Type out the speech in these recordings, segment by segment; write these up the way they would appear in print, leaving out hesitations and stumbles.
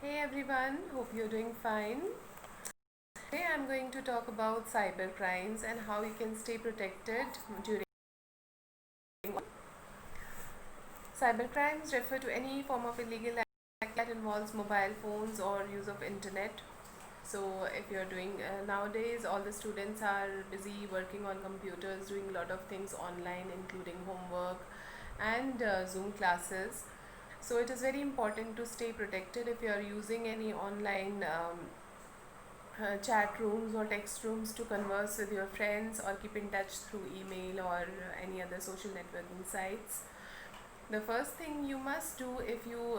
Hey everyone, hope you're doing fine. Today I'm going to talk about cyber crimes and how you can stay protected during. Cyber crimes refer to any form of illegal act that involves mobile phones or use of internet. So if you're doing nowadays, all the students are busy working on computers, doing a lot of things online, including homework and Zoom classes. So it is very important to stay protected if you are using any online chat rooms or text rooms to converse with your friends or keep in touch through email or any other social networking sites. The first thing you must do if you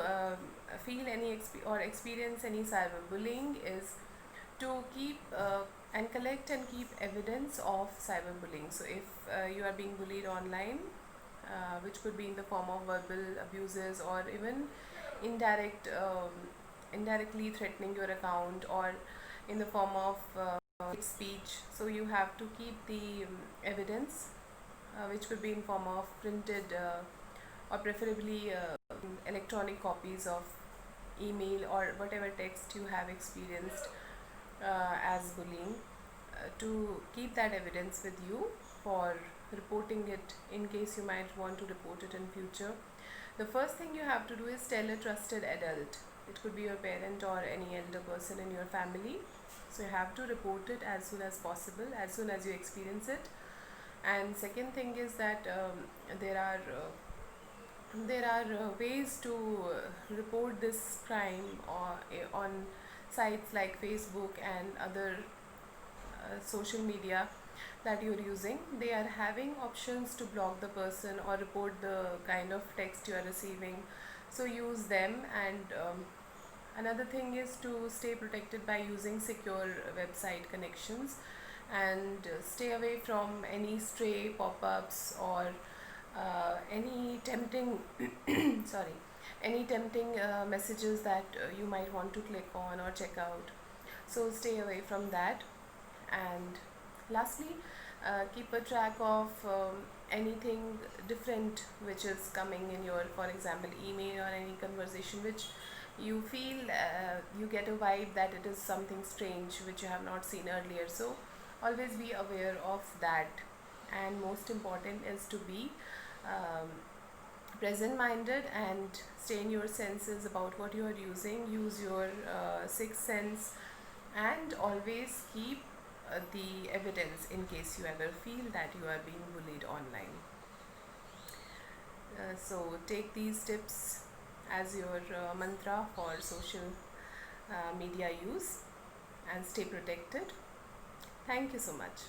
feel any or experience any cyberbullying is to keep and collect and keep evidence of cyberbullying. So if you are being bullied online, which could be in the form of verbal abuses or even indirectly threatening your account or in the form of hate speech. So you have to keep the evidence, which could be in form of printed or preferably electronic copies of email or whatever text you have experienced as bullying, to keep that evidence with you for reporting it in case you might want to report it in future. The first thing you have to do is tell a trusted adult. It could be your parent or any elder person in your family. So you have to report it as soon as possible, as soon as you experience it. And second thing is that there are ways to report this crime on sites like Facebook and other social media that you're using. They are having options to block the person or report the kind of text you are receiving, so use them. And another thing is to stay protected by using secure website connections and stay away from any stray pop-ups or any tempting sorry any tempting messages that you might want to click on or check out. So stay away from that. And lastly, keep a track of anything different which is coming in your, for example, email or any conversation which you feel you get a vibe that it is something strange which you have not seen earlier. So always be aware of that. And most important is to be um, present minded and stay in your senses about what you are using. Use your sixth sense and always keep the evidence in case you ever feel that you are being bullied online. So take these tips as your mantra for social media use and stay protected. Thank you so much.